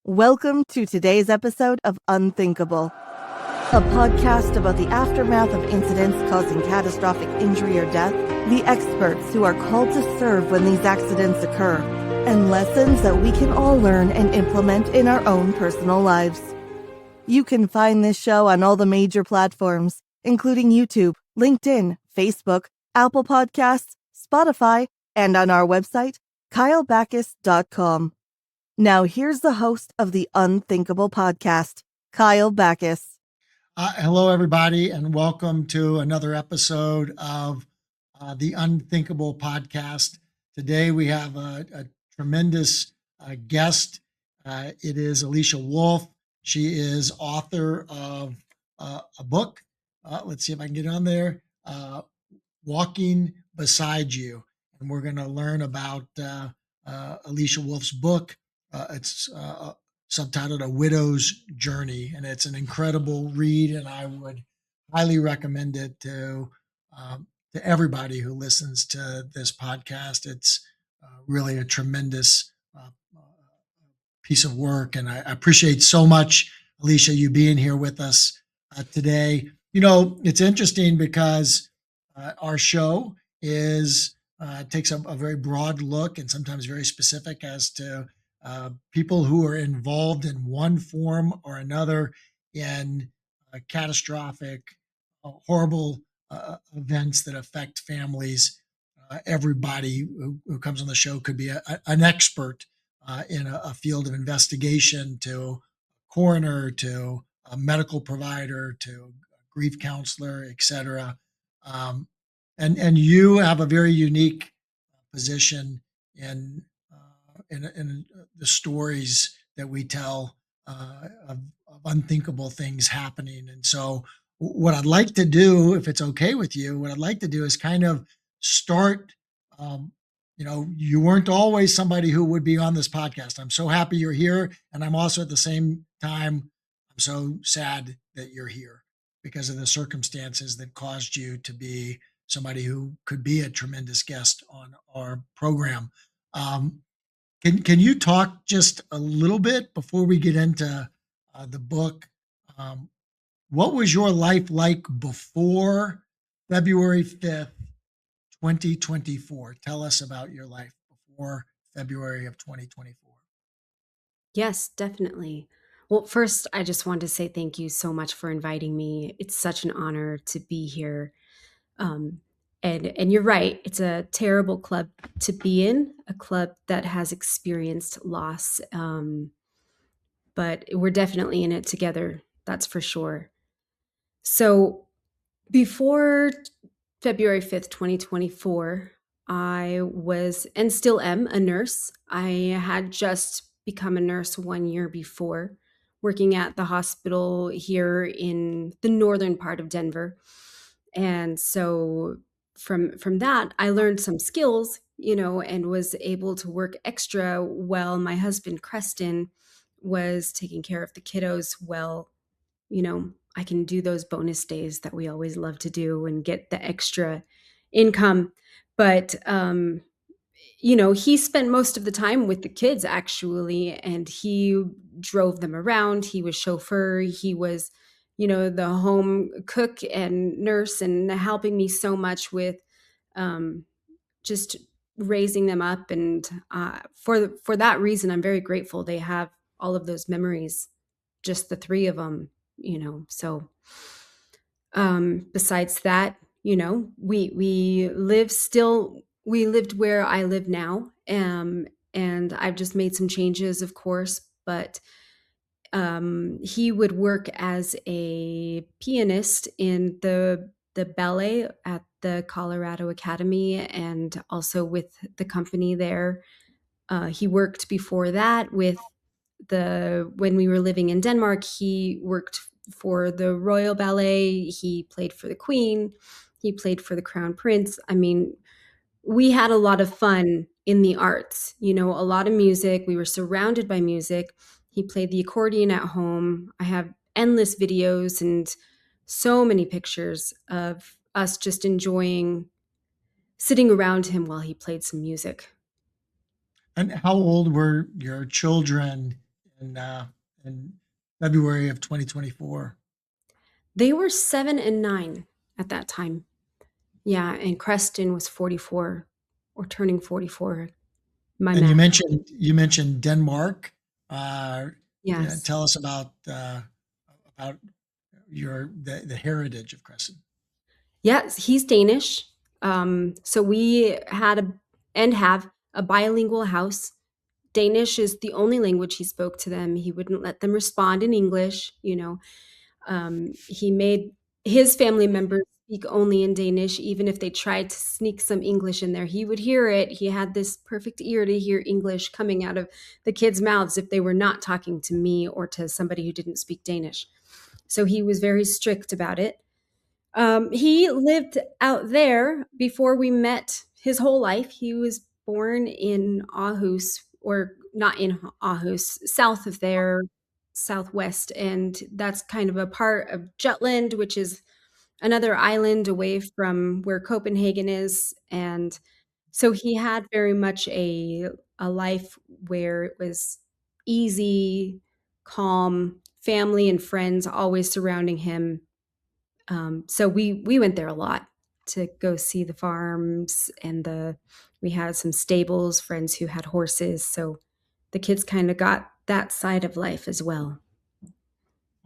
Welcome to today's episode of Unthinkable, a podcast about the aftermath of incidents causing catastrophic injury or death, the experts who are called to serve when these accidents occur, and lessons that we can all learn and implement in our own personal lives. You can find this show on all the major platforms, including YouTube, LinkedIn, Facebook, Apple Podcasts, Spotify, and on our website, kylebachus.com. Now here's the host of the Unthinkable podcast, Kyle Bachus. Hello, everybody, and welcome to another episode of the Unthinkable podcast. Today we have a tremendous guest. It is Alicia Wolff. She is author of a book. Let's see if I can get on there. Walking Beside You. And we're going to learn about Alicia Wolff's book. It's subtitled A Widow's Journey, and it's an incredible read, and I would highly recommend it to everybody who listens to this podcast. It's really a tremendous piece of work, and I appreciate so much, Alicia, you being here with us today. You know, it's interesting because our show takes a very broad look and sometimes very specific as to people who are involved in one form or another in catastrophic, horrible events that affect families. Everybody who comes on the show could be an expert in a field of investigation, to a coroner, to a medical provider, to a grief counselor, etc. And you have a very unique position in the stories that we tell of unthinkable things happening. And so what I'd like to do, if it's okay with you, what I'd like to do is kind of start, you weren't always somebody who would be on this podcast. I'm so happy you're here. And I'm also at the same time, I'm so sad that you're here because of the circumstances that caused you to be somebody who could be a tremendous guest on our program. Can you talk just a little bit before we get into the book? What was your life like before February 5th, 2024? Tell us about your life before February of 2024. Yes, definitely. Well, first, I just want to say thank you so much for inviting me. It's such an honor to be here. And you're right, it's a terrible club to be in, a club that has experienced loss. But we're definitely in it together, that's for sure. So before February 5th, 2024, I was and still am a nurse. I had just become a nurse 1 year before, working at the hospital here in the northern part of Denver. And so from that, I learned some skills, and was able to work extra while my husband, Creston, was taking care of the kiddos. Well, I can do those bonus days that we always love to do and get the extra income. But, he spent most of the time with the kids, actually, and he drove them around. He was chauffeur. He was, the home cook and nurse, and helping me so much with just raising them up. And for that reason, I'm very grateful they have all of those memories, just the three of them. So besides that, we lived where I live now. And I've just made some changes, of course, but he would work as a pianist in the ballet at the Colorado Academy, and also with the company there. He worked before that when we were living in Denmark. He worked for the Royal Ballet. He played for the Queen. He played for the Crown Prince. I mean, we had a lot of fun in the arts, a lot of music. We were surrounded by music. He played the accordion at home. I have endless videos and so many pictures of us just enjoying sitting around him while he played some music. And how old were your children in in February of 2024. They were 7 and 9 at that time. Yeah, and Creston was 44 or turning 44. My And math. you mentioned Denmark. Yeah, Yes. tell us about the heritage of Crescent. Yes, he's Danish. So we had and have a bilingual house. Danish is the only language he spoke to them. He wouldn't let them respond in English. He made his family members speak only in Danish, even if they tried to sneak some English in there. He would hear it. He had this perfect ear to hear English coming out of the kids' mouths if they were not talking to me or to somebody who didn't speak Danish. So he was very strict about it. He lived out there before we met his whole life. He was born in Aarhus, or not in Aarhus, south of there, southwest. And that's kind of a part of Jutland, which is another island away from where Copenhagen is. And so he had very much a life where it was easy, calm, family and friends always surrounding him. So we went there a lot to go see the farms, and we had some stables, friends who had horses. So the kids kind of got that side of life as well.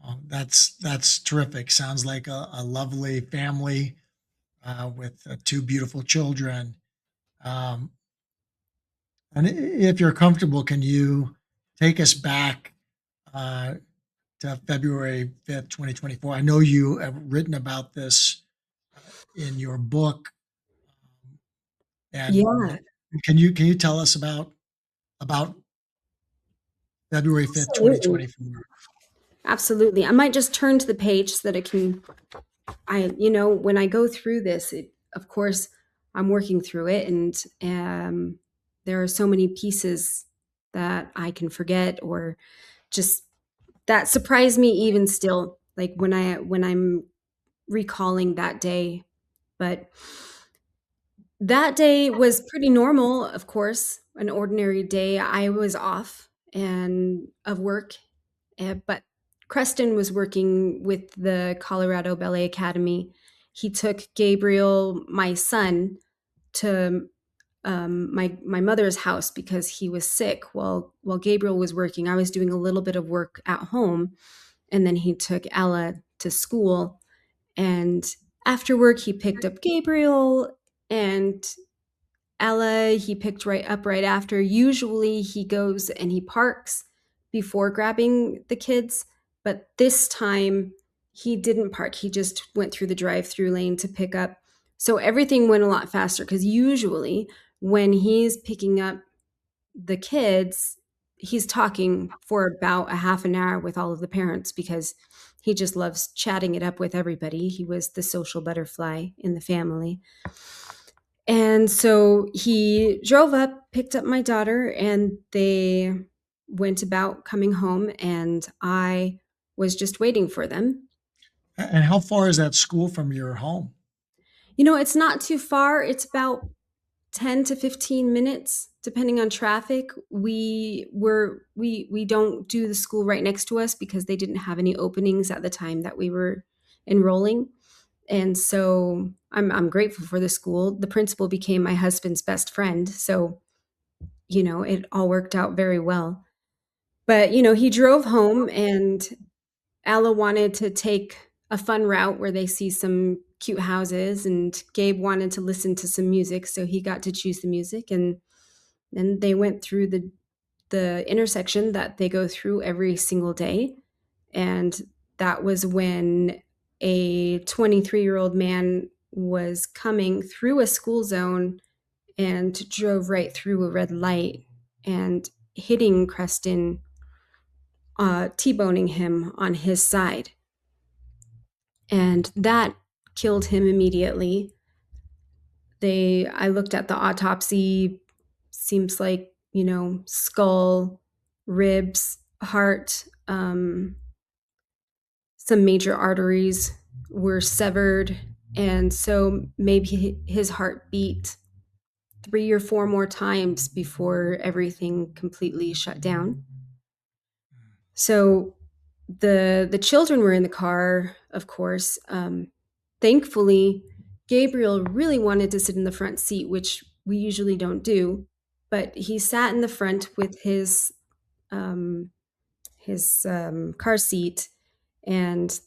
Oh, that's terrific. Sounds like a lovely family with two beautiful children. Um, and if you're comfortable, can you take us back uh, to February 5th, 2024? I know you have written about this in your book, and Yeah, can you tell us about February 5th, absolutely. 2024? Absolutely. I might just turn to the page so that it can, when I go through this, of course, I'm working through it, and there are so many pieces that I can forget or just that surprise me even still, like when I'm recalling that day. But that day was pretty normal, of course, an ordinary day. I was off and of work, but Creston was working with the Colorado Ballet Academy. He took Gabriel, my son, to my mother's house because he was sick. While Gabriel was working, I was doing a little bit of work at home, and then he took Ella to school. And after work, he picked up Gabriel, and Ella, he picked right up right after. Usually he goes and he parks before grabbing the kids, but this time he didn't park. He just went through the drive-through lane to pick up. So everything went a lot faster because usually when he's picking up the kids, he's talking for about a half an hour with all of the parents because he just loves chatting it up with everybody. He was the social butterfly in the family. And so he drove up, picked up my daughter, and they went about coming home, and I was just waiting for them. And how far is that school from your home? It's not too far. It's about 10 to 15 minutes depending on traffic. We don't do the school right next to us because they didn't have any openings at the time that we were enrolling. And so I'm grateful for the school. The principal became my husband's best friend, so it all worked out very well. But he drove home, and Ella wanted to take a fun route where they see some cute houses, and Gabe wanted to listen to some music, so he got to choose the music. And then they went through the intersection that they go through every single day. And that was when a 23-year-old man was coming through a school zone and drove right through a red light and hitting Creston, T-boning him on his side. And that killed him immediately. I looked at the autopsy, seems like, skull, ribs, heart, some major arteries were severed. And so maybe his heart beat 3 or 4 more times before everything completely shut down. So the children were in the car, of course. Thankfully, Gabriel really wanted to sit in the front seat, which we usually don't do, but he sat in the front with um, his car seat, and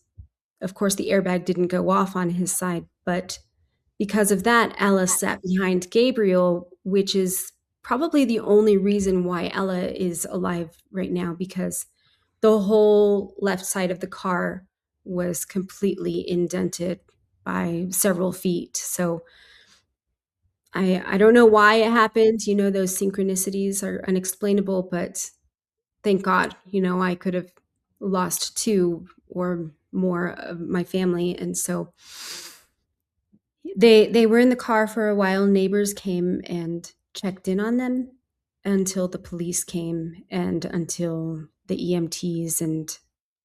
of course, the airbag didn't go off on his side. But because of that, Ella sat behind Gabriel, which is probably the only reason why Ella is alive right now, because the whole left side of the car was completely indented by several feet. So I don't know why it happened. Those synchronicities are unexplainable, but thank God, I could have lost two or more of my family. And so they were in the car for a while. Neighbors came and checked in on them until the police came and until the EMTs and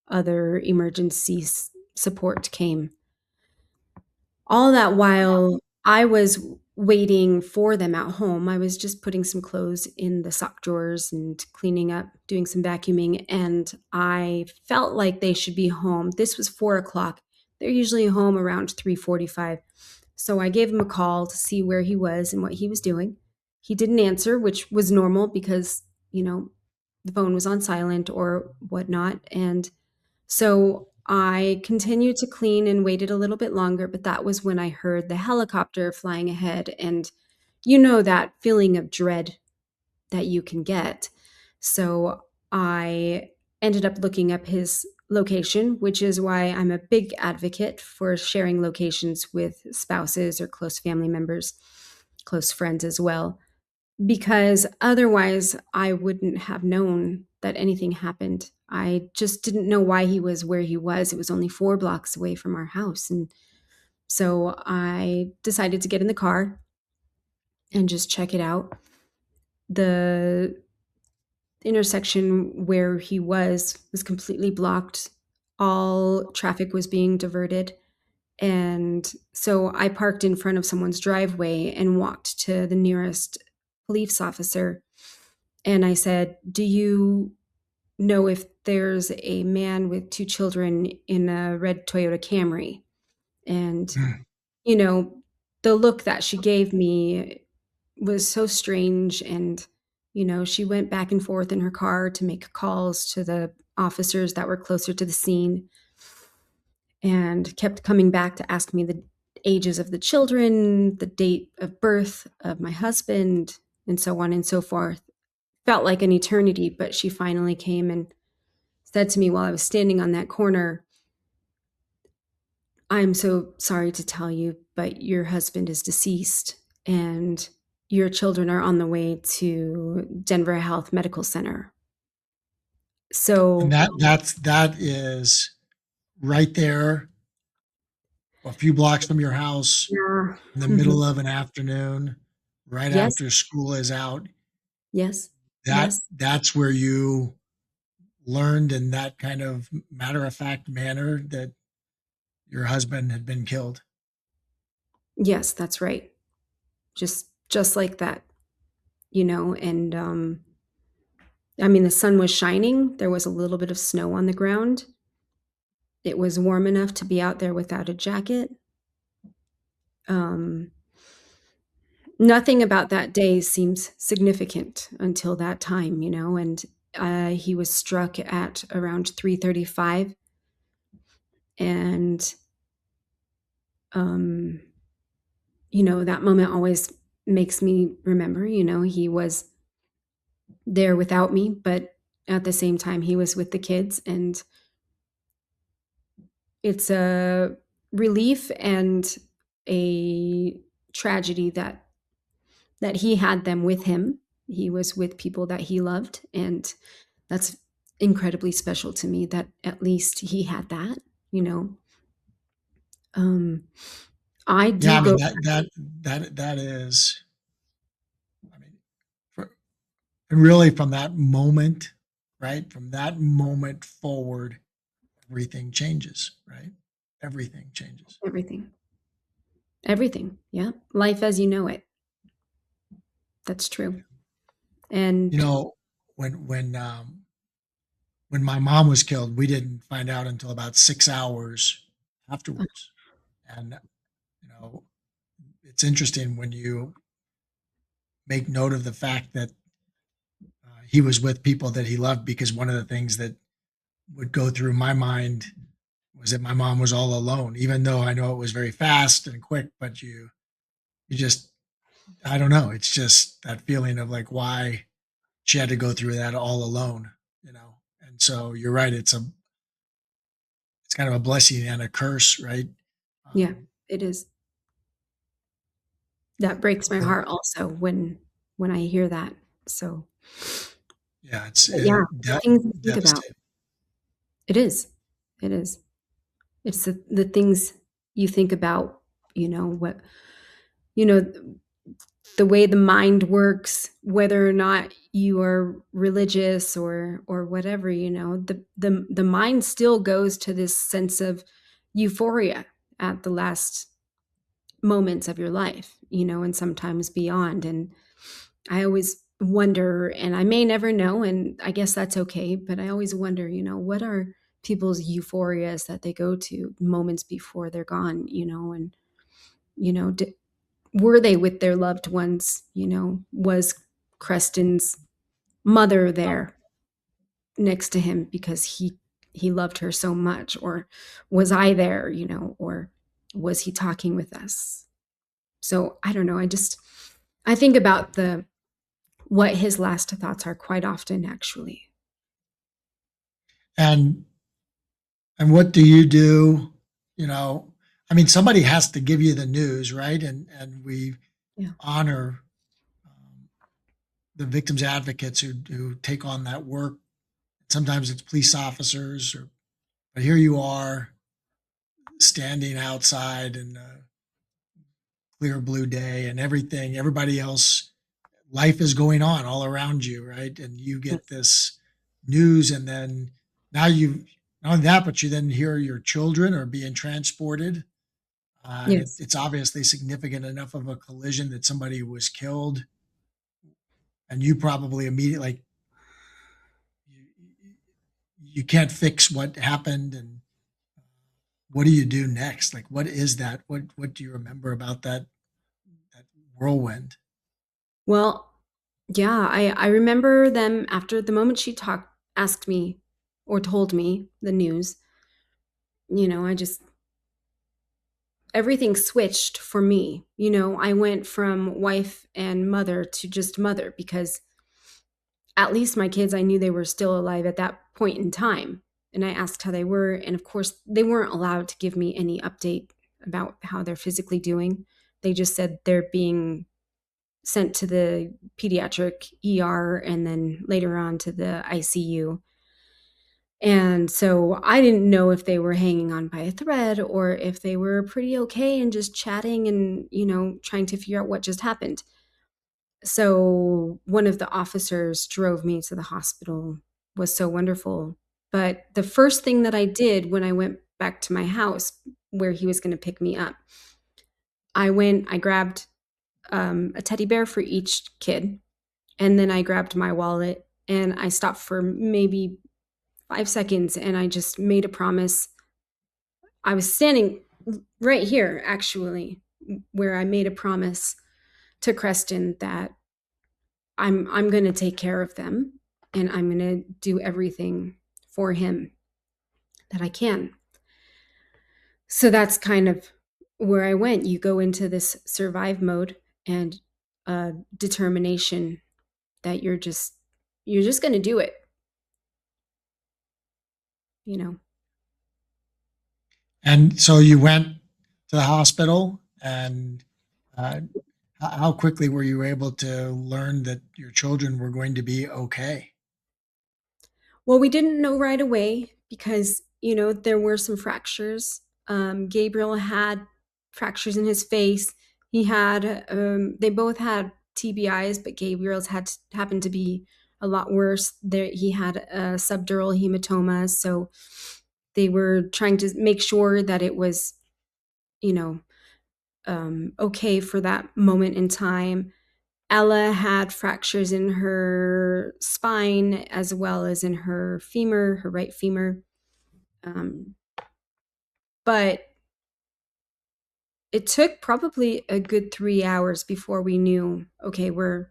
other emergency support came. All that while I was waiting for them at home, I was just putting some clothes in the sock drawers and cleaning up, doing some vacuuming, and I felt like they should be home. This was 4 o'clock. They're usually home around 3:45. So I gave him a call to see where he was and what he was doing. He didn't answer, which was normal because, the phone was on silent or whatnot. And so I continued to clean and waited a little bit longer, but that was when I heard the helicopter flying ahead. And that feeling of dread that you can get. So I ended up looking up his location, which is why I'm a big advocate for sharing locations with spouses or close family members, close friends as well, because otherwise I wouldn't have known that anything happened. I just didn't know why he was where he was. It was only 4 blocks away from our house. And so I decided to get in the car and just check it out. The intersection where he was completely blocked. All traffic was being diverted. And so I parked in front of someone's driveway and walked to the nearest police officer. And I said, "Do you know if there's a man with 2 children in a red Toyota Camry?" And, you know, the look that she gave me was so strange. And, she went back and forth in her car to make calls to the officers that were closer to the scene and kept coming back to ask me the ages of the children, the date of birth of my husband, and so on and so forth. Felt like an eternity, but she finally came and said to me while I was standing on that corner, "I'm so sorry to tell you, but your husband is deceased and your children are on the way to Denver Health Medical Center." And So, that is right there, a few blocks from your house, yeah. in the Mhm. middle of an afternoon, right Yes, after school is out. yes, That yes, that's where you learned in that kind of matter of fact manner that your husband had been killed. yes, that's right. Just like that, and I mean, the sun was shining. There was a little bit of snow on the ground. It was warm enough to be out there without a jacket. Um, Nothing about that day seems significant until that time, and he was struck at around 3:35, and um, that moment always makes me remember. He was there without me, but at the same time, he was with the kids, and it's a relief and a tragedy that he had them with him. He was with people that he loved, and that's incredibly special to me that at least he had that, you know. Um, I Yeah, do I mean go that is, I mean, for, and really from that moment, right? From that moment forward, everything changes, right? Everything changes. everything. Everything. Yeah. Life as you know it. That's true. You And know, when when my mom was killed, we didn't find out until about 6 hours afterwards. And, you know, it's interesting when you make note of the fact that he was with people that he loved, because one of the things that would go through my mind was that my mom was all alone, even though I know it was very fast and quick, but you just, I don't know. It's just that feeling of like why she had to go through that all alone, you know? And so you're right. It's kind of a blessing and a curse, right? Yeah, Um, it is. That breaks my but heart also when I hear that. So, yeah, but yeah, the things you think about. devastating. It is. It is. It's the things you think about, what you know, the way the mind works, whether or not you are religious or whatever, the mind still goes to this sense of euphoria at the last moments of your life, and sometimes beyond. And I always wonder, and I may never know, and I guess that's okay, but I always wonder, what are people's euphorias that they go to moments before they're gone, and, you know, d- were they with their loved ones? Was Creston's mother there next to him because he loved her so much? Or was I there, or was he talking with us? So I don't know. I think about the what his last thoughts are quite often, actually. And what do you do? You know, I mean, somebody has to give you the news, right? And we Yeah. honor the victims advocates who take on that work. Sometimes it's police officers, but here you are standing outside in a clear blue day, and everybody else, life is going on all around you, right? And you get Yes. this news, and then now you, not only that, but you then hear your children are being transported. And Yes. it's obviously significant enough of a collision that somebody was killed, and you probably immediately, like, you, you can't fix what happened. And what do you do next? Like, what is that? What do you remember about that whirlwind? Well, yeah, I remember them after the moment she talked, asked me or told me the news. I just everything switched for me. I went from wife and mother to just mother because at least my kids, I knew they were still alive at that point in time. And I asked how they were. And of course, they weren't allowed to give me any update about how they're physically doing. They just said they're being sent to the pediatric ER and then later on to the ICU. And so I didn't know if they were hanging on by a thread or if they were pretty okay and just chatting and, trying to figure out what just happened. So one of the officers drove me to the hospital, was so wonderful. But the first thing that I did when I went back to my house where he was going to pick me up, I grabbed a teddy bear for each kid. And then I grabbed my wallet and I stopped for maybe 5 seconds and I just made a promise. I was standing right here, actually, where I made a promise to Creston that I'm going to take care of them and I'm going to do everything for him that I can. So that's kind of where I went. You go into this survive mode and determination that you're just going to do it, you know. And so you went to the hospital, and uh, how quickly were you able to learn that your children were going to be okay? Well, we didn't know right away because, there were some fractures. Gabriel had fractures in his face. They both had TBIs, but Gabriel's happened to be a lot worse. He had a subdural hematoma. So they were trying to make sure that it was, you know, okay for that moment in time. Ella had fractures in her spine as well as in her femur, her right femur. But it took probably a good 3 hours before we knew, okay, we're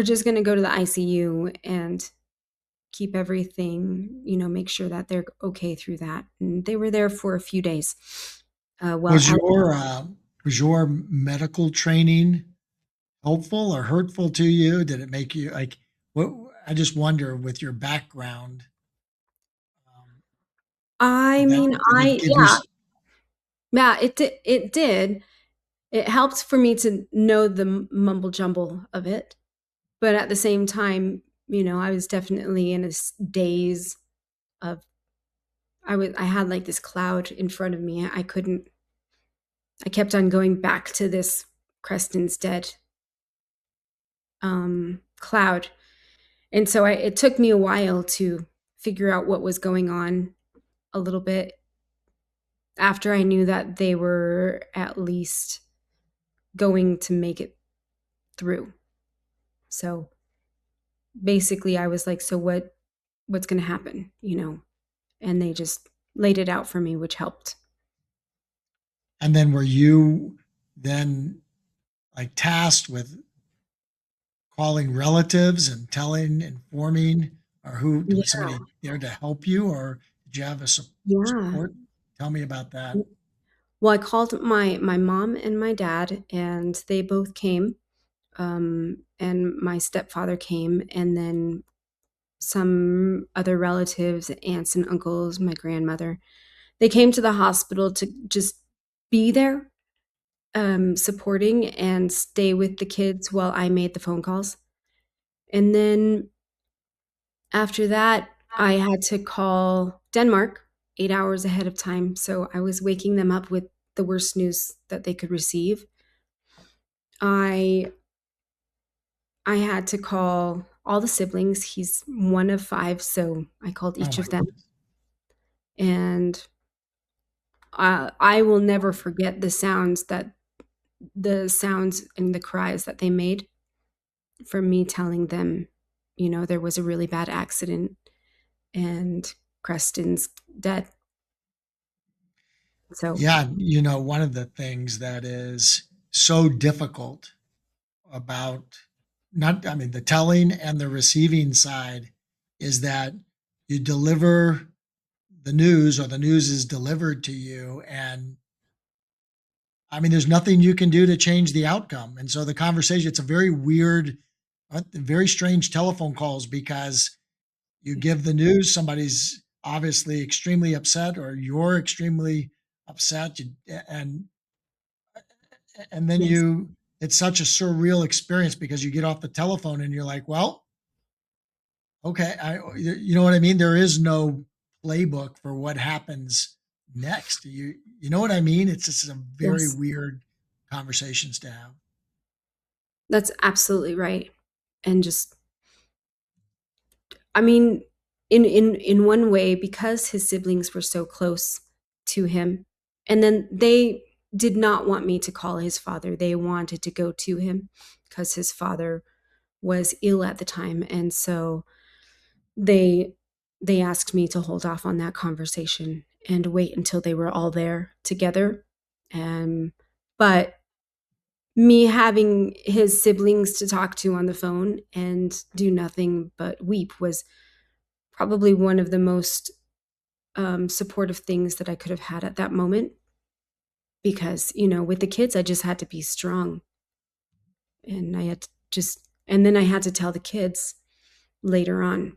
just going to go to the ICU and keep everything, make sure that they're okay through that. And they were there for a few days. Well, Was your medical training helpful or hurtful to you? Did it make you like what? I just wonder with your background, um, I did that mean, did it give you? yeah, it did. It helped for me to know the mumble jumble of it, but at the same time, I was definitely in a daze of. I had like this cloud in front of me. I kept on going back to this Creston's dead cloud. And so it took me a while to figure out what was going on a little bit after I knew that they were at least going to make it through. So basically I was like, so what's going to happen, And they just laid it out for me, which helped. And then were you then like tasked with calling relatives and informing, or who Yeah. was somebody there to help you, or did you have a Yeah. support? Tell me about that. Well, I called my mom and my dad, and they both came. And my stepfather came, and then some other relatives, aunts and uncles, my grandmother. They came to the hospital to just be there, supporting and stay with the kids while I made the phone calls. And then after that, I had to call Denmark 8 hours ahead of time. So I was waking them up with the worst news that they could receive. I had to call all the siblings. He's one of 5, so I called Oh each my of them. goodness. And I will never forget the sounds and the cries that they made for me telling them, there was a really bad accident and Creston's dead. So Yeah, one of the things that is so difficult about the telling and the receiving side is that you deliver the news or the news is delivered to you. And there's nothing you can do to change the outcome. And so the conversation, it's a very weird, very strange telephone calls because you give the news, somebody's obviously extremely upset or you're extremely upset. And and then yes, it's such a surreal experience because you get off the telephone and you're like, well, okay, you know what I mean? There is no playbook for what happens next. You know what I mean? It's just a very yes, weird conversations to have. that's absolutely right. And just, I mean, in one way, because his siblings were so close to him, and then they did not want me to call his father. They wanted to go to him because his father was ill at the time, and so they they asked me to hold off on that conversation and wait until they were all there together. But me having his siblings to talk to on the phone and do nothing but weep was probably one of the most supportive things that I could have had at that moment. Because, with the kids, I just had to be strong. And and then I had to tell the kids later on,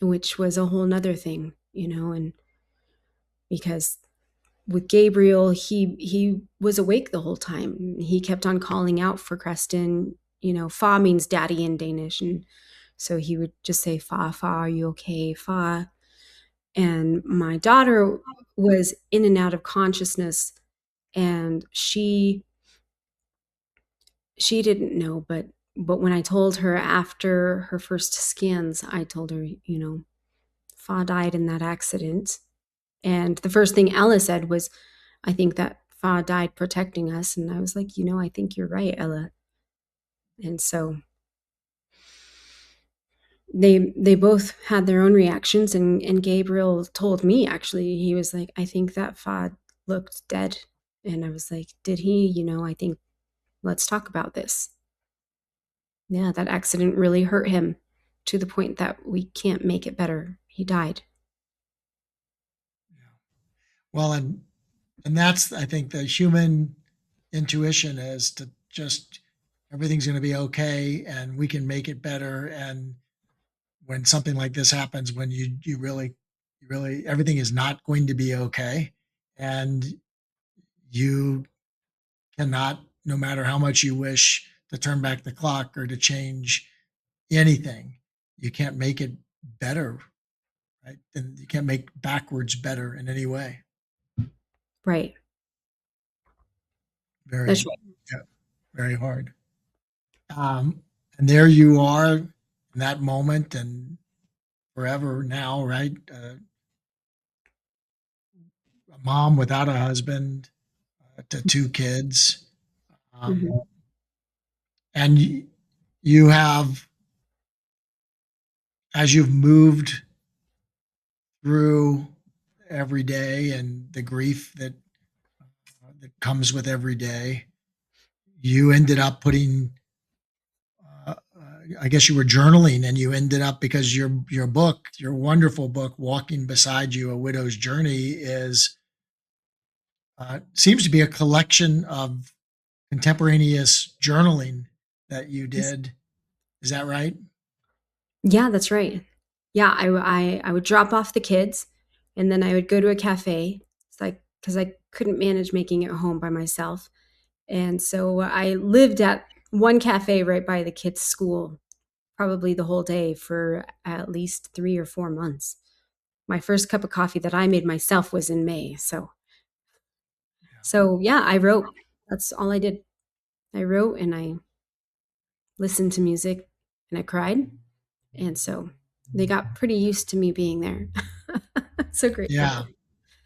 which was a whole nother thing, and because with Gabriel, he was awake the whole time. He kept on calling out for Creston. Fa means daddy in Danish, and so he would just say, Fa, Fa, are you okay? Fa. And my daughter was in and out of consciousness, and she didn't know, but when I told her after her first scans, I told her, Fa died in that accident. And the first thing Ella said was, I think that Fa died protecting us. And I was like, I think you're right, Ella. And so they both had their own reactions, and Gabriel told me, actually, he was like, I think that Fad looked dead. And I was like, did he? I think, let's talk about this. Yeah, that accident really hurt him to the point that we can't make it better. He died. Well, and that's, I think, the human intuition is to just everything's going to be okay and we can make it better. And when something like this happens, when you really everything is not going to be okay, and you cannot, no matter how much you wish to turn back the clock or to change anything, you can't make it better, right? And you can't make backwards better in any way. Right. That's Very, right. yeah, very hard. And there you are in that moment and forever now, right? A mom without a husband, to two kids. Um, Mhm. and you have, as you've moved through every day and the grief that comes with every day, you ended up putting, I guess you were journaling, and you ended up, because your book, your wonderful book, Walking Beside You: A Widow's Journey, is seems to be a collection of contemporaneous journaling that you did. Is that right? Yeah, that's right. Yeah, I would drop off the kids, and then I would go to a cafe. It's like, because I couldn't manage making it home by myself. And so I lived at one cafe right by the kids' school, probably the whole day for at least 3 or 4 months. My first cup of coffee that I made myself was in May. So yeah, I wrote. That's all I did. I wrote and I listened to music and I cried. And so they got pretty used to me being there. So grateful. Yeah.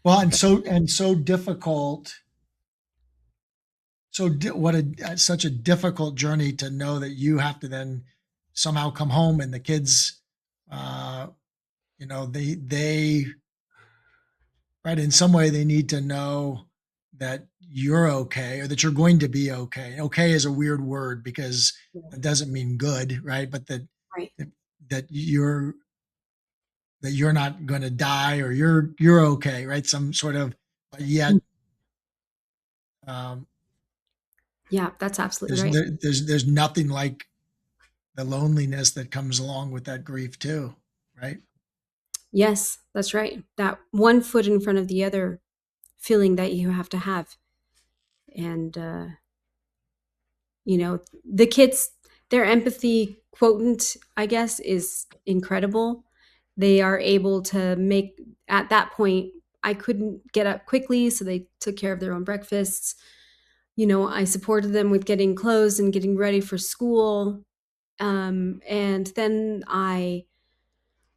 Well, and so difficult. What such a difficult journey to know that you have to then somehow come home, and the kids, uh, they right, in some way they need to know that you're okay, or that you're going to be okay. Okay is a weird word because it doesn't mean good, right? But Right. that, that you're that you're not going to die, or you're okay, right? Some sort of, but yet, um, Yeah, that's absolutely there's right. there's nothing like the loneliness that comes along with that grief too, right? Yes, that's right. That one foot in front of the other feeling that you have to have. And, the kids, their empathy quotient, I guess, is incredible. They are able to make, at that point, I couldn't get up quickly, so they took care of their own breakfasts. I supported them with getting clothes and getting ready for school. And then I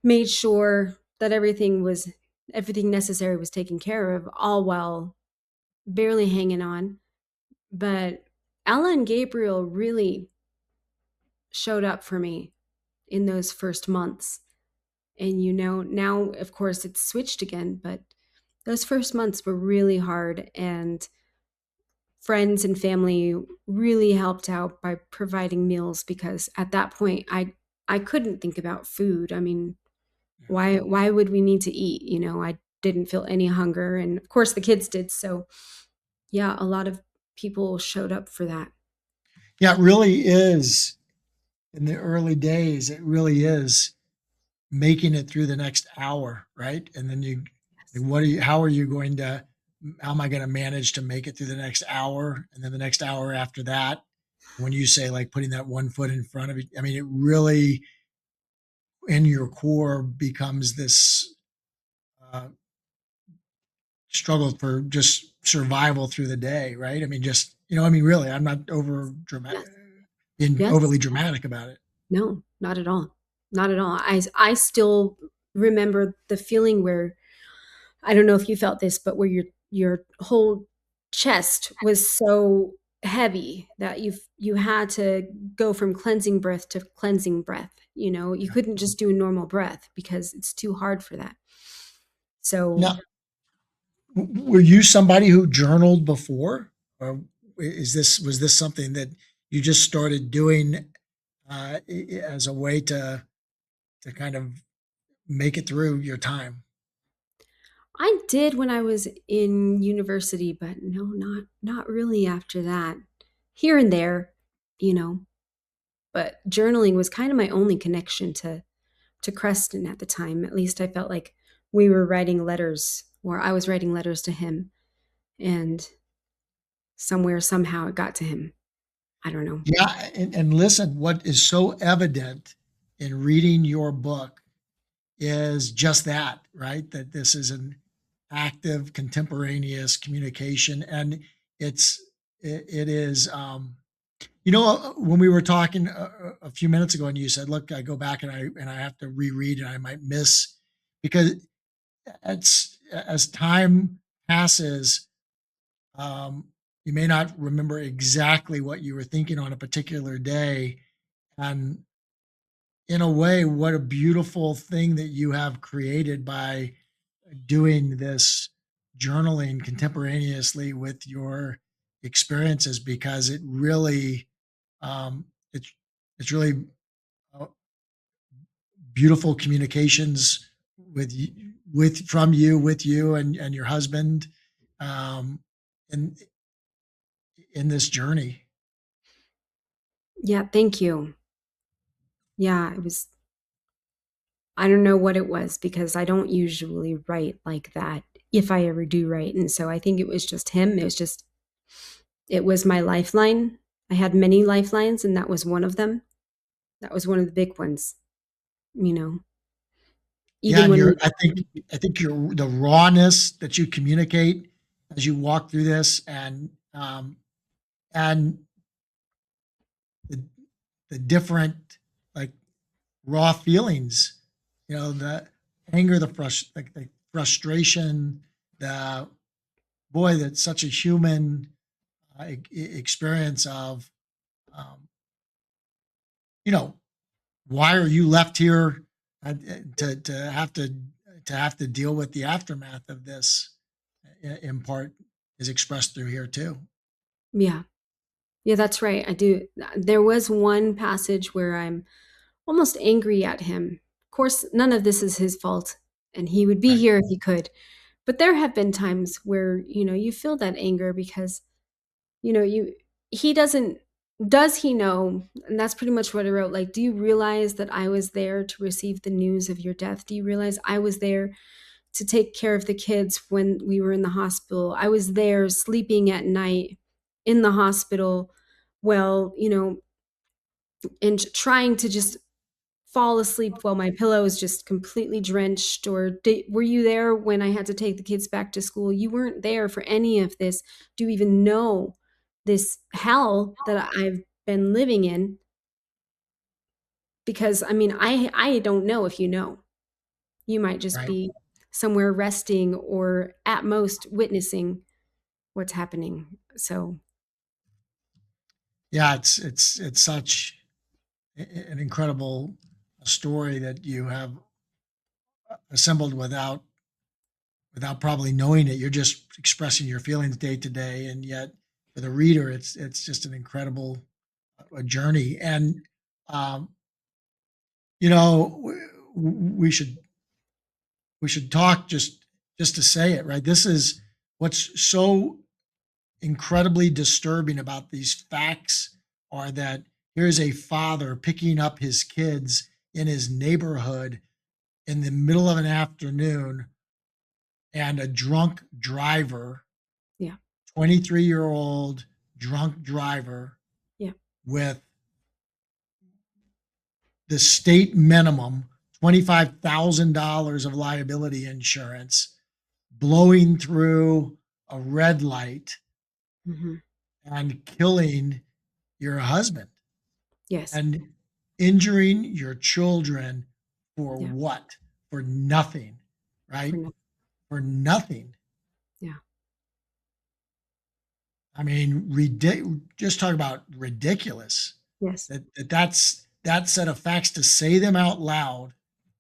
made sure that everything necessary was taken care of, all while barely hanging on. But Ella and Gabriel really showed up for me in those first months. And now of course it's switched again, but those first months were really hard, and friends and family really helped out by providing meals, because at that point I couldn't think about food. I mean, why would we need to eat? I didn't feel any hunger, and of course the kids did. So yeah, a lot of people showed up for that. Yeah, it really is. In the early days, it really is making it through the next hour, right? And then like, how am I going to manage to make it through the next hour? And then the next hour after that, when you say like putting that one foot in front of it, I mean, it really in your core becomes this uh, struggle for just survival through the day, right? I mean, just, I mean, really, I'm not Yes. being Yes. overly dramatic about it. No, not at all. Not at all. I still remember the feeling where, I don't know if you felt this, but where your whole chest was so heavy, that you had to go from cleansing breath to cleansing breath. You Yeah. couldn't just do a normal breath because it's too hard for that. So Now, were you somebody who journaled before, or was this something that you just started doing as a way to kind of make it through your time? I did when I was in university, but no, not really after that. Here and there, you know, but journaling was kind of my only connection to Creston at the time. At least I felt like we were writing letters, or I was writing letters to him, and somewhere somehow it got to him. I don't know. Yeah, and listen, what is so evident in reading your book is just that, right? That this is an active, contemporaneous communication, and it is. When we were talking a few minutes ago, and you said, "Look, I go back and I have to reread, and I might miss because it's as time passes, um, you may not remember exactly what you were thinking on a particular day, and in a way, what a beautiful thing that you have created by doing this journaling contemporaneously with your experiences because it really um, it's it's really uh, beautiful communications with from you with you and your husband um, in in this journey. Yeah, thank you. Yeah, it was, I don't know what it was because I don't usually write like that if I ever do write. And so I think it was just him. It was my lifeline. I had many lifelines, and that was one of them. That was one of the big ones, you know, Yeah, even and when you're we, I think you're the rawness that you communicate as you walk through this and the the different like raw feelings, the anger, the frustration, the boy, that's such a human experience of um, you know, why are you left here to have to deal with the aftermath of this in part is expressed through here too. yeah, yeah, that's right. I do. There was one passage where I'm almost angry at him. Of course, none of this is his fault, and he would be Right, here if he could. But there have been times where, you feel that anger because, you he does he know, and that's pretty much what I wrote, like, do you realize that I was there to receive the news of your death? Do you realize I was there to take care of the kids when we were in the hospital? I was there sleeping at night in the hospital, well, and trying to just fall asleep while my pillow is just completely drenched. Or were you there when I had to take the kids back to school? You weren't there for any of this. Do you even know this hell that I've been living in? Because I mean, I don't know if you know. You might just right. be somewhere resting or at most witnessing what's happening. So, Yeah, it's such an incredible story that you have assembled without probably knowing it. You're just expressing your feelings day to day, and yet for the reader, it's just an incredible journey. And um, you know, we should talk just to say it, right? This is what's so incredibly disturbing about these facts are that here's a father picking up his kids in his neighborhood in the middle of an afternoon and a drunk driver, yeah. 23-year-old drunk driver Yeah. with the state minimum $25,000 of liability insurance blowing through a red light Hmm. and killing your husband Yes. and injuring your children for Yeah. what? For nothing, For right? no, For nothing. yeah. I mean, just talk about ridiculous. Yes. That set of facts to say them out loud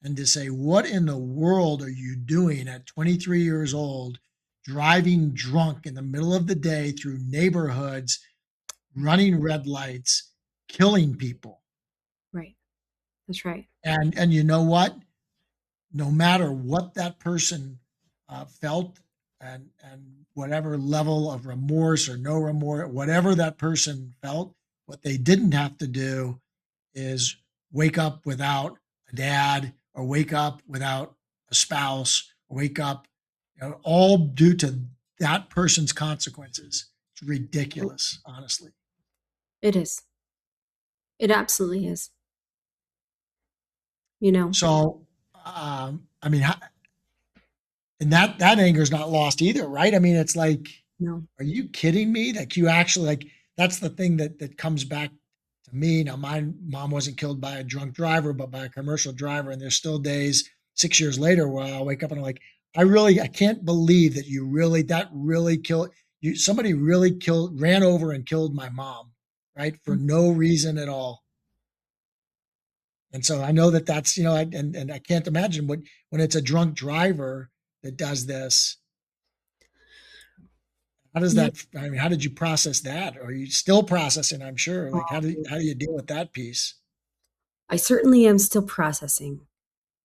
and to say, what in the world are you doing at 23 years old, driving drunk in the middle of the day through neighborhoods, running red lights, killing people? Right. That's right. And you know what? No matter what that person felt, and whatever level of remorse or no remorse, whatever that person felt, what they didn't have to do is wake up without a dad, or wake up without a spouse, or wake up, all due to that person's consequences. It's Right. ridiculous, honestly. It is. It absolutely is. You know? So, I mean, and that anger is not lost either, right? I mean, it's like, No. are you kidding me? Like, you actually, like, that's the thing that comes back to me. Now, my mom wasn't killed by a drunk driver, but by a commercial driver. And there's still days 6 years later where I'll wake up and I'm like, I can't believe that that really killed you. Somebody really ran over and killed my mom, right? For Mm. no reason at all. And so I know that's, and I can't imagine when it's a drunk driver that does this. How does Yeah. that, I mean, how did you process that? Or are you still processing, I'm sure? Like, how do you deal with that piece? I certainly am still processing.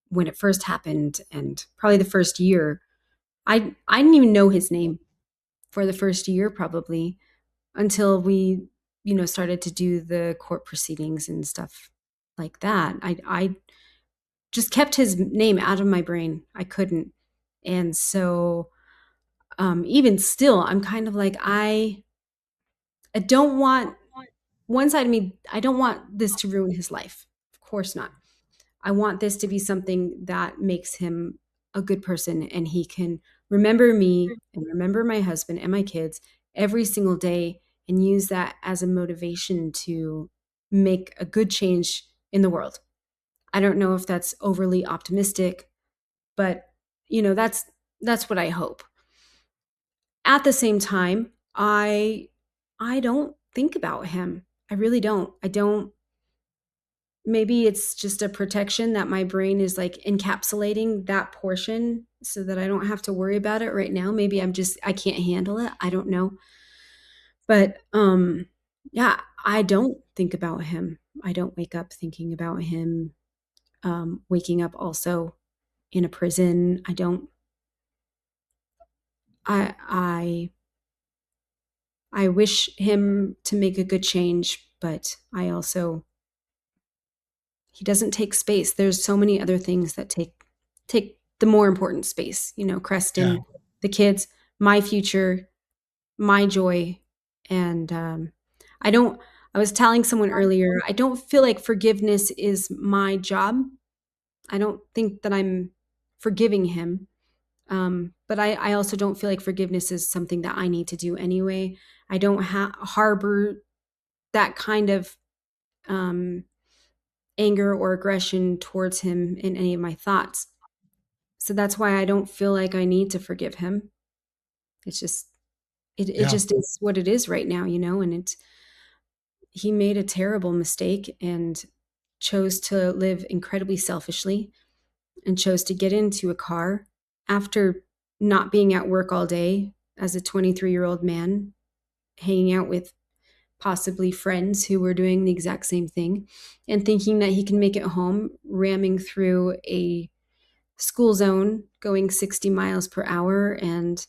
When it first happened, and probably the first year, I didn't even know his name for the first year, probably, until we, started to do the court proceedings and stuff like that. I just kept his name out of my brain. I couldn't. And so, even still, I'm kind of like, I don't want one side of me, I don't want this to ruin his life. Of course not. I want this to be something that makes him a good person, and he can remember me and remember my husband and my kids every single day, and use that as a motivation to make a good change in the world. I don't know if that's overly optimistic, but that's what I hope. At the same time, I don't think about him. I really don't. I don't. Maybe it's just a protection that my brain is like encapsulating that portion so that I don't have to worry about it right now. Maybe I can't handle it. I don't know. But yeah, I don't think about him. I don't wake up thinking about him. Waking up also in a prison. I don't I I wish him to make a good change, but I also he doesn't take space. There's so many other things that take the more important space, Yeah. Creston, the kids, my future, my joy. And I don't I was telling someone earlier, I don't feel like forgiveness is my job. I don't think that I'm forgiving him. But I also don't feel like forgiveness is something that I need to do anyway. I don't harbor that kind of um, anger or aggression towards him in any of my thoughts. So that's why I don't feel like I need to forgive him. It's just it Yeah. just is what it is right now, and he made a terrible mistake and chose to live incredibly selfishly, and chose to get into a car after not being at work all day as a 23-year-old man, hanging out with possibly friends who were doing the exact same thing, and thinking that he can make it home, ramming through a school zone going 60 miles per hour and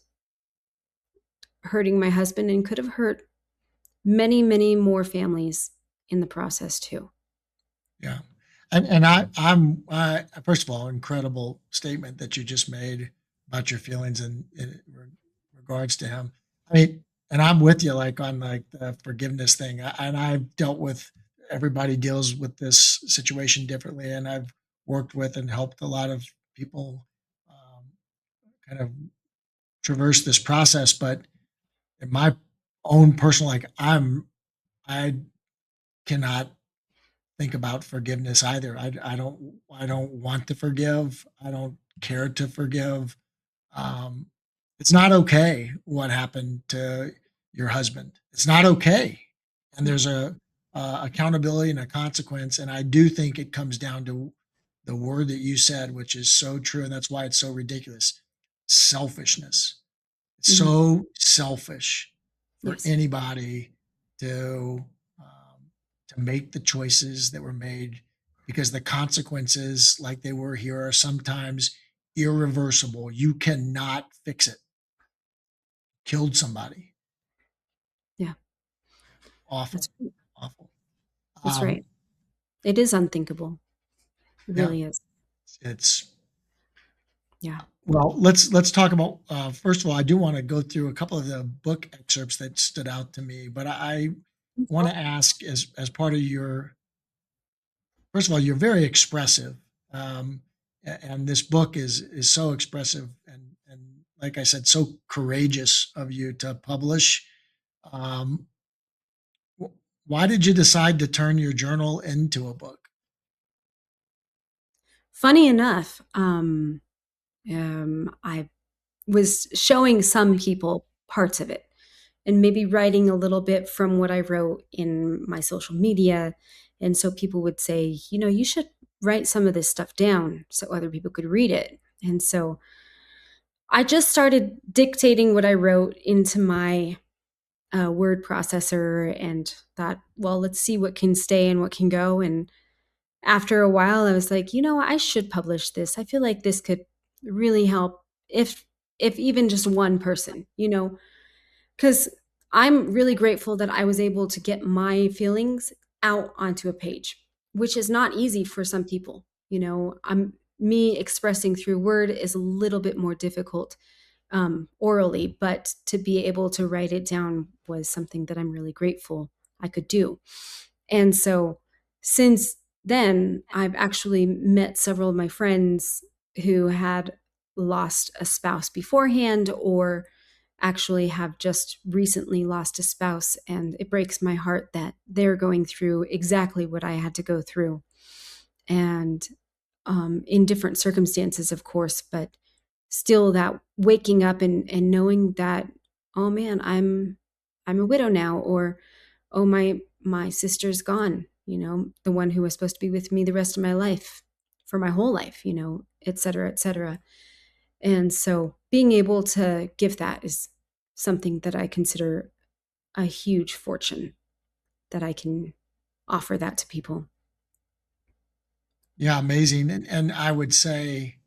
hurting my husband, and could have hurt many, many more families in the process too. Yeah. And I first of all, incredible statement that you just made about your feelings in regards to him. I mean, and I'm with you, like, on, like, the forgiveness thing. And I've dealt with, everybody deals with this situation differently, and I've worked with and helped a lot of people kind of traverse this process. But in my own personal, like, I cannot think about forgiveness either. I don't want to forgive. I don't care to forgive. Um, it's not okay what happened to your husband. It's not okay. And there's a accountability and a consequence. And I do think it comes down to the word that you said, which is so true. And that's why it's so ridiculous. Selfishness. It's Mhm. so selfish for Yes. anybody to to make the choices that were made, because the consequences, like they were here, are sometimes irreversible. You cannot fix it. Killed somebody. Yeah. Awful, That's awful. that's right. It is unthinkable. It Yeah, really is. it's Yeah. well. Let's talk about. First of all, I do want to go through a couple of the book excerpts that stood out to me, but I want to ask, as part of your, first of all, you're very expressive, um, and this book is so expressive, and like I said, so courageous of you to publish. Um, why did you decide to turn your journal into a book? Funny enough, I was showing some people parts of it and maybe writing a little bit from what I wrote in my social media. And so people would say, you should write some of this stuff down so other people could read it. And so I just started dictating what I wrote into my word processor and thought, well, let's see what can stay and what can go. And after a while, I was like, I should publish this. I feel like this could really help if even just one person, because I'm really grateful that I was able to get my feelings out onto a page, which is not easy for some people. I'm me expressing through word is a little bit more difficult orally, but to be able to write it down was something that I'm really grateful I could do. And so since then, I've actually met several of my friends who had lost a spouse beforehand or actually have just recently lost a spouse. And it breaks my heart that they're going through exactly what I had to go through. And in different circumstances, of course, but still that waking up and knowing that, oh man, I'm a widow now, or oh my sister's gone, the one who was supposed to be with me the rest of my life, for my whole life, et cetera, et cetera. And so being able to give that is something that I consider a huge fortune that I can offer that to people. Yeah, amazing. And I would say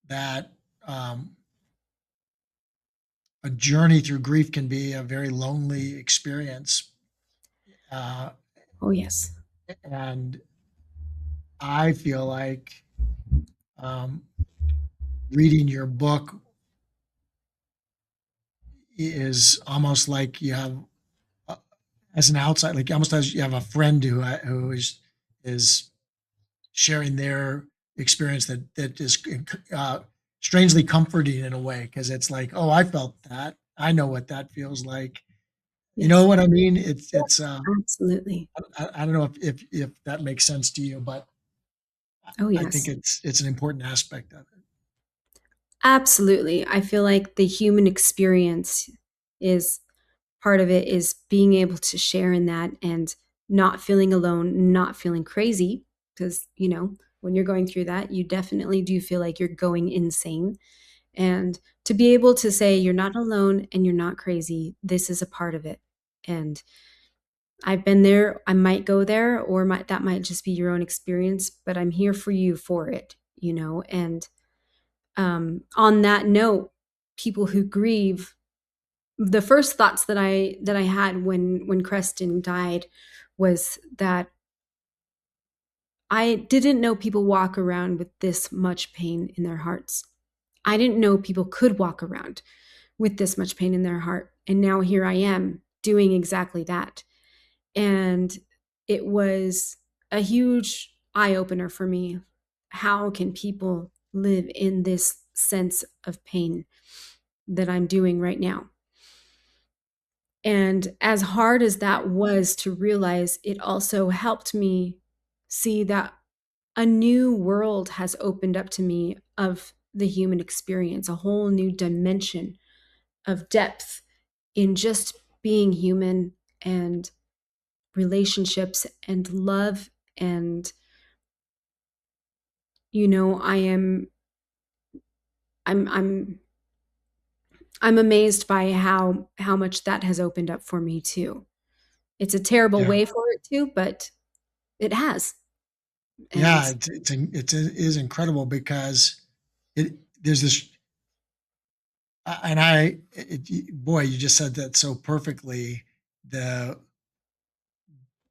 that um, a journey through grief can be a very lonely experience. Uh, Oh yes. and I feel like um, reading your book is almost like you have, uh, as an outside, like almost as you have a friend who is sharing their experience, that is uh, strangely comforting in a way, because it's like, oh, I felt that. I know what that feels like. You know Yes. what I mean? It's Absolutely. I don't know if that makes sense to you, but Oh I think yes. it's an important aspect of it. Absolutely. I feel like the human experience is part of it, is being able to share in that and not feeling alone, not feeling crazy. Because, when you're going through that, you definitely do feel like you're going insane. And to be able to say, you're not alone and you're not crazy, this is a part of it. And I've been there, I might go there, or that might just be your own experience, but I'm here for you for it, and on that note, people who grieve, the first thoughts that I had when Creston died was that I didn't know people walk around with this much pain in their hearts. I didn't know people could walk around with this much pain in their heart. And now here I am doing exactly that. And it was a huge eye opener for me. How can people live in this sense of pain that I'm doing right now? And as hard as that was to realize, it also helped me see that a new world has opened up to me of the human experience, a whole new dimension of depth in just being human and relationships and love. And, I'm I'm amazed by how much that has opened up for me too. It's a terrible Yeah. way for it to, but it has. And Yeah, it is incredible because it there's this and boy, you just said that so perfectly. The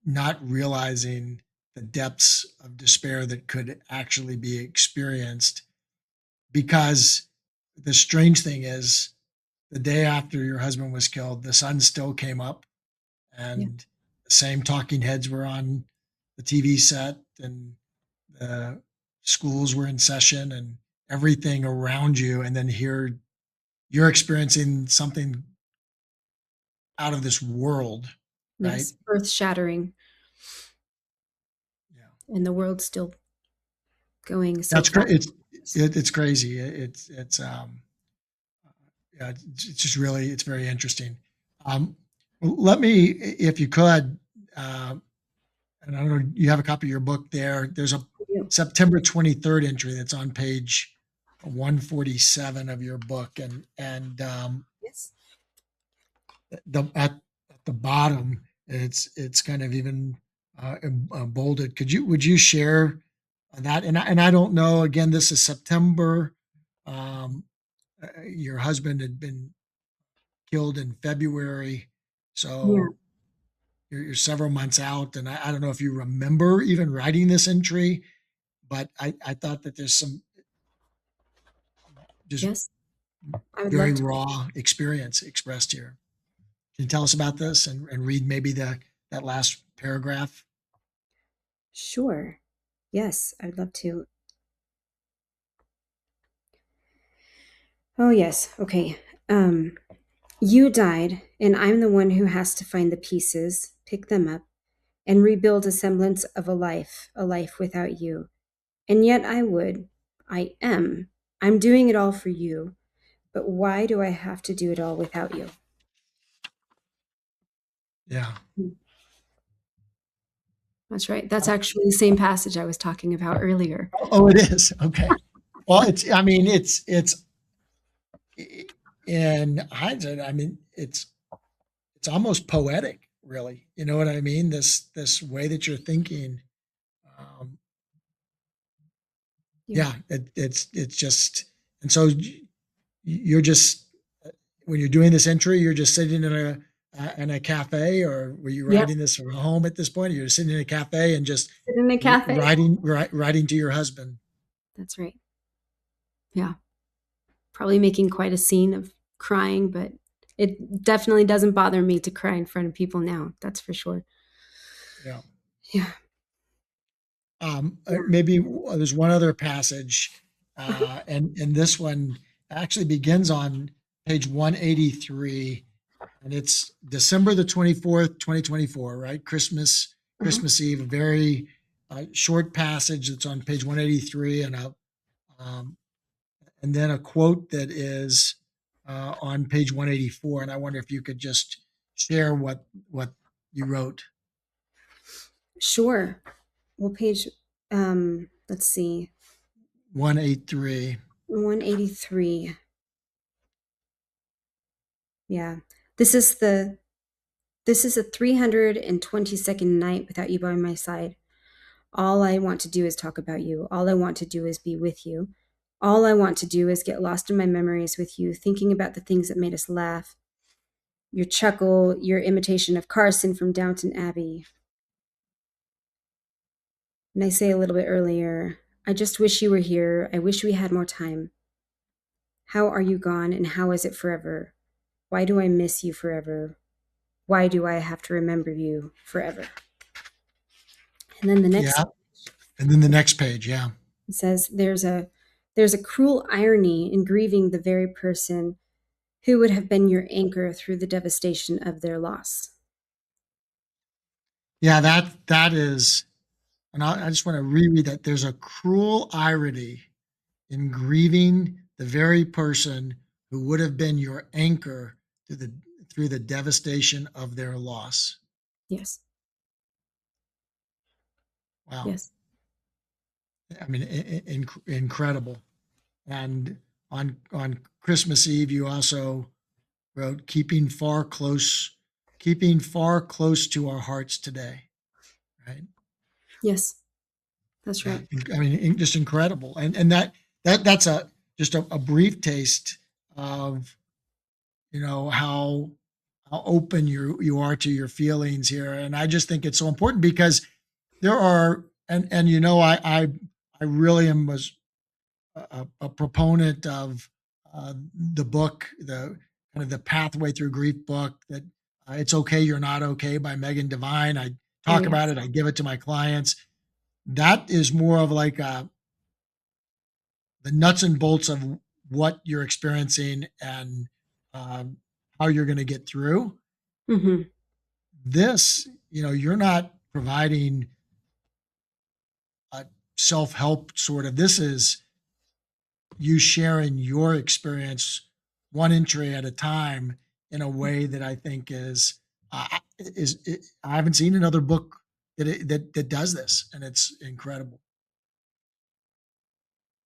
not realizing the depths of despair that could actually be experienced because the strange thing is the day after your husband was killed, the sun still came up yeah, and the same talking heads were on the TV set and the schools were in session and everything around you. And then here you're experiencing something out of this world, right? yes, earth-shattering, Yeah. and the world's still going so That's great. fast. It's crazy. Yeah, it's just really it's very interesting. Let me, if you could, uh, and I don't know, you have a copy of your book there. There's a You. September 23rd entry that's on page 147 of your book, and Yes. the at the bottom it's kind of even bolded. Would you share that? And I don't know. Again, this is September. Um, your husband had been killed in February, Yeah. so you're several months out. And I don't know if you remember even writing this entry, but I thought that there's some just Yes, I would very love to. raw experience expressed here. Can you tell us about this and read maybe that last paragraph? Sure. Yes, I would love to. Oh, yes. Okay. Um, you died, and I'm the one who has to find the pieces, pick them up, and rebuild a semblance of a life without you. And yet I am. I'm doing it all for you. But why do I have to do it all without you? Yeah. Hmm. That's right. That's actually the same passage I was talking about earlier. Oh, it is. Okay. Well, I mean, in hindsight, I mean, it's almost poetic, really. You know what I mean? This way that you're thinking. Um, Yeah. yeah, it's just, and so you're just when you're doing this entry, you're just sitting in a cafe, or were you Yep. writing this from home at this point? You're sitting in a cafe and just Sit in a cafe. writing to your husband. That's right. Yeah. Probably making quite a scene of crying, but it definitely doesn't bother me to cry in front of people now. That's for sure. Yeah. Yeah. Yeah. Maybe there's one other passage, and this one actually begins on page 183, and it's December the 24th, 2024, right? Uh-huh. Christmas Eve, a very short passage that's on page 183, um, and then a quote that is on page 184. And I wonder if you could just share what you wrote. Sure. Well, page, let's see, 183. 183. Yeah. This is the this is a 322nd night without you by my side. All I want to do is talk about you. All I want to do is be with you. All I want to do is get lost in my memories with you, thinking about the things that made us laugh. Your chuckle, your imitation of Carson from Downton Abbey. And I say a little bit earlier, I just wish you were here. I wish we had more time. How are you gone and how is it forever? Why do I miss you forever? Why do I have to remember you forever? And then the next Yeah. And then the next page. Yeah. it says there's a cruel irony in grieving the very person who would have been your anchor through the devastation of their loss. Yeah. That is, and I just want to reread that. There's a cruel irony in grieving the very person who would have been your anchor through the devastation of their loss. Yes. Wow. Yes. I mean, incredible. And on Christmas Eve, you also wrote, keeping far close to our hearts today." Right? Yes. That's Yeah. right. I mean, just incredible. And that's just a brief taste of, how open you are to your feelings here. And I just think it's so important because there are, and I really am was a proponent of the book, the kind of the Pathway Through Grief book, that It's Okay, You're Not Okay by Megan Devine. I Oh, talk about yes. it. I give it to my clients. That is more of like the nuts and bolts of what you're experiencing and um, how you're going to get through Hmm. this. You're not providing a self-help sort of. This is you sharing your experience one entry at a time in a way that I think I haven't seen another book that does this, and it's incredible.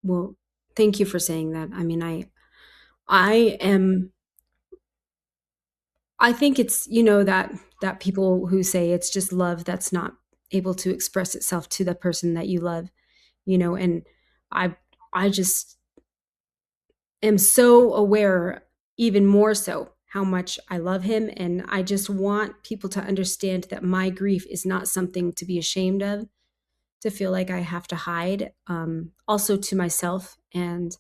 Well, thank you for saying that. I mean, I am I think it's, that people who say it's just love that's not able to express itself to the person that you love, and I I just am so aware, even more so, how much I love him, and I just want people to understand that my grief is not something to be ashamed of, to feel like I have to hide, also to myself. And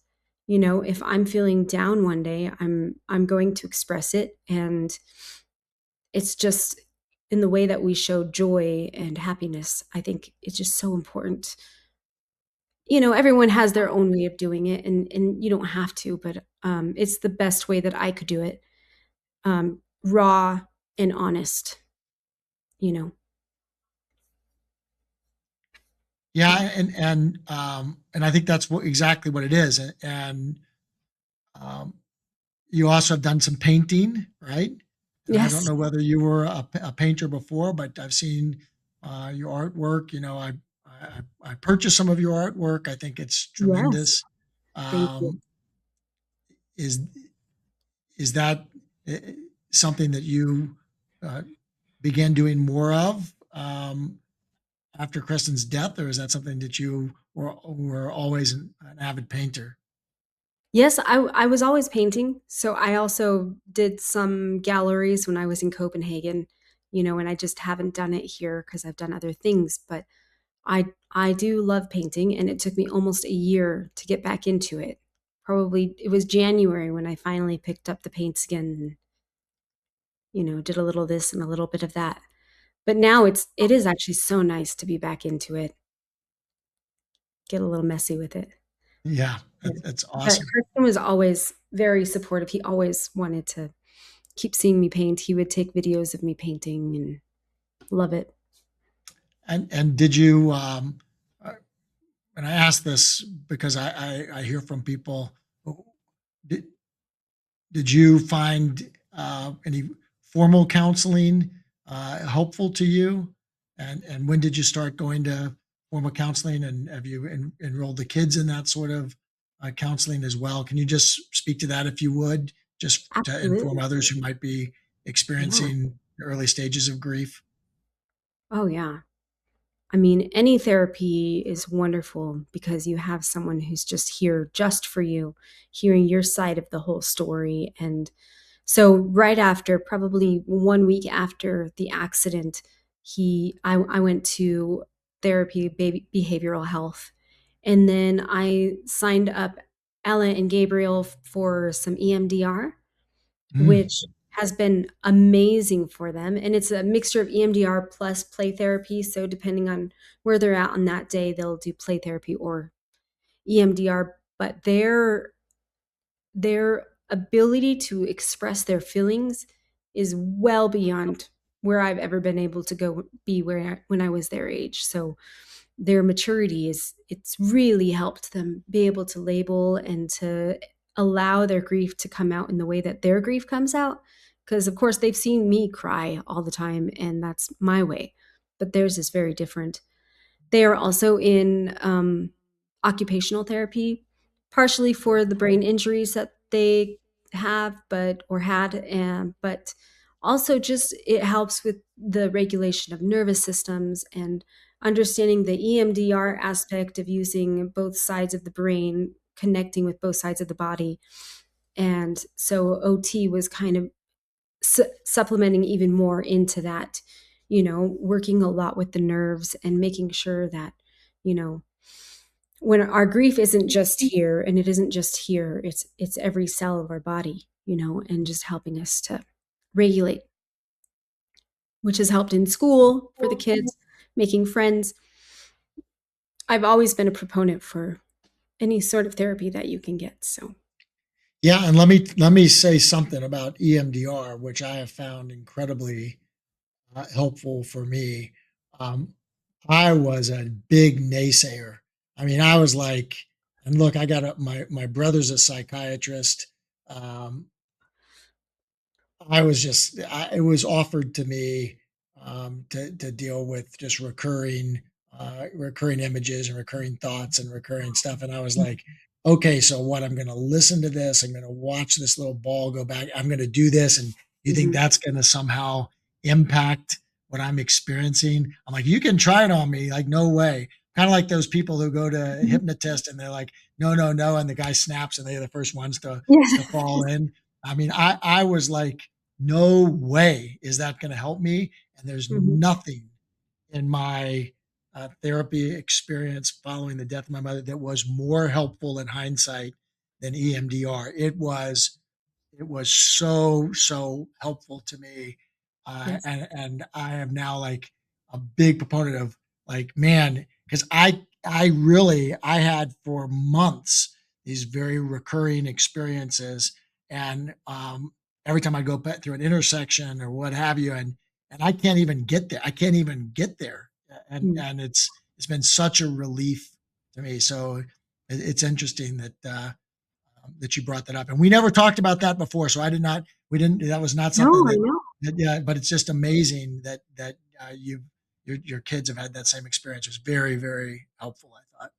if I'm feeling down one day, I'm going to express it, and it's just in the way that we show joy and happiness. I think it's just so important. Everyone has their own way of doing it, and you don't have to, but it's the best way that I could do it. Raw and honest, you know. Yeah, and I think that's exactly what it is. And um, you also have done some painting, right? And I don't Yes. know whether you were a painter before, but I've seen your artwork. I purchased some of your artwork. I think it's Yes. tremendous. Thank you. Um, is is that something that you uh, began doing more of after Kristen's death, or is that something that you were always an avid painter? Yes, I was always painting. So I also did some galleries when I was in Copenhagen, and I just haven't done it here because I've done other things. But I do love painting, and it took me almost a year to get back into it. Probably it was January when I finally picked up the paints again and, did a little this and a little bit of that. But now it is actually so nice to be back into it. Get a little messy with it. Yeah, Yeah. that's But awesome. Kristen was always very supportive. He always wanted to keep seeing me paint. He would take videos of me painting and love it. And did you? And I ask this because I hear from people. Did, did you find any formal counseling helpful to you? And when did you start going to formal counseling? And have you enrolled the kids in that sort of counseling as well? Can you just speak to that if you would, just to inform Absolutely. others who might be Yeah. experiencing the early stages of grief? Oh, yeah. I mean, any therapy is wonderful because you have someone who's just here just for you, hearing your side of the whole story. And so, right after, probably 1 week after the accident, I went to therapy, behavioral health, and then I signed up Ella and Gabriel for some EMDR, Mm. which has been amazing for them. And it's a mixture of EMDR plus play therapy. So depending on where they're at on that day, they'll do play therapy or EMDR. But their ability to express their feelings is well beyond where I've ever been able to go be when I was their age. So their maturity it's really helped them be able to label and to allow their grief to come out in the way that their grief comes out, because of course they've seen me cry all the time, and that's my way, but theirs is very different. They are also in occupational therapy, partially for the brain injuries that they have, or had, and but also just it helps with the regulation of nervous systems and understanding the EMDR aspect of using both sides of the brain, connecting with both sides of the body. And so OT was kind of supplementing even more into that, working a lot with the nerves and making sure that, you know, when our grief isn't just here, and it isn't just here, it's every cell of our body, and just helping us to regulate, which has helped in school for the kids, making friends. I've always been a proponent for any sort of therapy that you can get. So, Yeah, and let me say something about EMDR, which I have found incredibly helpful for me. Um, I was a big naysayer. I mean, I was like, and look, I got my brother's a psychiatrist. Um, it was offered to me to deal with just recurring images and recurring thoughts and recurring stuff. And I was like, okay, so what? I'm going to listen to this. I'm going to watch this little ball go back. I'm going to do this. And you think mhm, that's going to somehow impact what I'm experiencing? I'm like, you can try it on me. Like, no way. Kind of like those people who go to a mhm. hypnotist and they're like, no, no, no. And the guy snaps and they're the first ones to Yes. fall in. I mean, I was like, no way is that going to help me. And there's Mhm. nothing in my therapy experience following the death of my mother that was more helpful in hindsight than EMDR. It was so helpful to me, Yes. and I am now like a big proponent of like, man, because I had for months these very recurring experiences, and every time I go back through an intersection or what have you, and I can't even get there. I can't even get there, and Mm. and it's been such a relief to me. So it's interesting that you brought that up. And we never talked about that before. So I did not, we didn't, that was not No, something I that, know. yeah, but it's just amazing your kids have had that same experience. It was very, very helpful, I thought.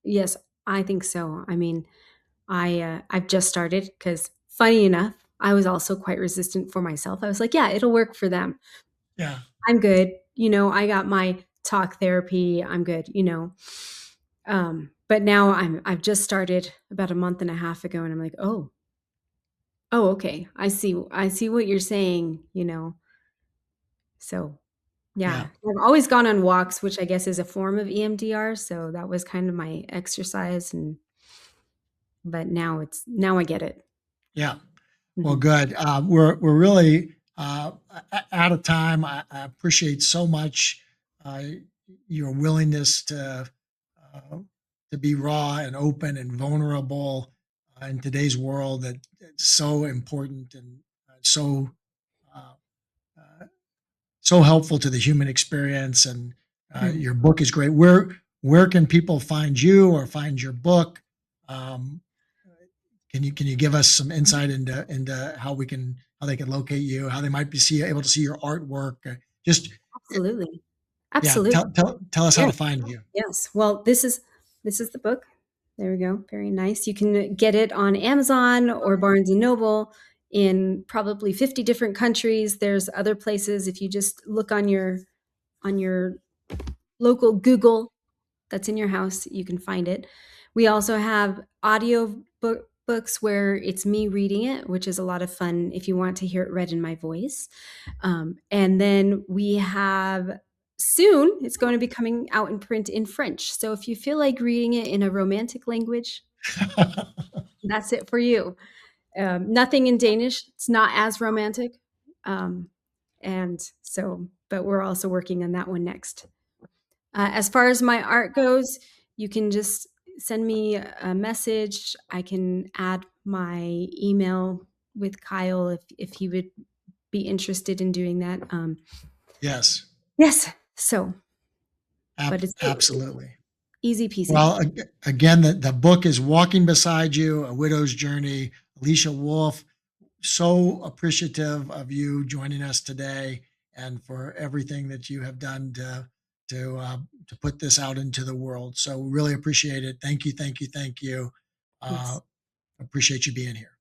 Yes, I think so. I mean, I've just started because, funny enough, I was also quite resistant for myself. I was like, "Yeah, it'll work for them. Yeah. I'm good. I got my talk therapy. I'm good." But now I've just started about a month and a half ago, and I'm like, "Oh, okay. I see what you're saying." So Yeah. yeah, I've always gone on walks, which I guess is a form of EMDR. So that was kind of my exercise, but now I get it. Yeah. Well, Mhm. good. We're really out of time. I appreciate so much uh, your willingness uh, to be raw and open and vulnerable in today's world that it's so important and so uh, uh, so helpful to the human experience. And Mhm. your book is great. Where can people find you or find your book? Um, can you give us some insight into how they can locate you, how they might be able to see your artwork? Just eh, Absolutely. yeah, Absolutely. tell us how Yes. to find you. Yes. Well, this is the book. There we go. Very nice. You can get it on Amazon or Barnes& and Noble in probably 50 different countries. There's other places if you just look on your local Google that's in your house, you can find it. We also have audio books where it's me reading it, which is a lot of fun if you want to hear it read in my voice. And then we have soon, it's going to be coming out in print in French. So if you feel like reading it in a romantic language, that's it for you. Nothing in Danish, it's not as romantic. Um, and so, but we're also working on that one next. As far as my art goes, you can just send me a message. I can add my email with Kyle if he would be interested in doing that. Yes, Yes. So, but it's absolutely. easy peasy. Well, again, the book is Walking Beside You, A Widow's Journey. Alicia Wolff, so appreciative of you joining us today and for everything that you have done to put this out into the world. So really appreciate it. Thank you, thank you, thank you. Yes. Appreciate you being here.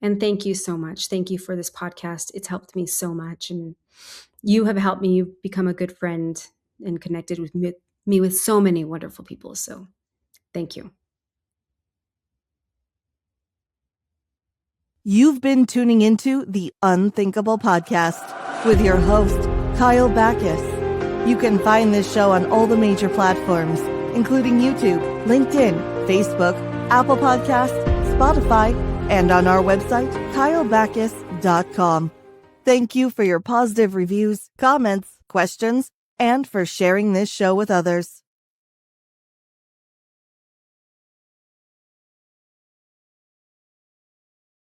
And thank you so much. Thank you for this podcast. It's helped me so much. And you have helped me become a good friend and connected with me with so many wonderful people. So thank you. You've been tuning into the Unthinkable podcast with your host, Kyle Bachus. You can find this show on all the major platforms, including YouTube, LinkedIn, Facebook, Apple Podcasts, Spotify, and on our website, kylebachus.com. Thank you for your positive reviews, comments, questions, and for sharing this show with others.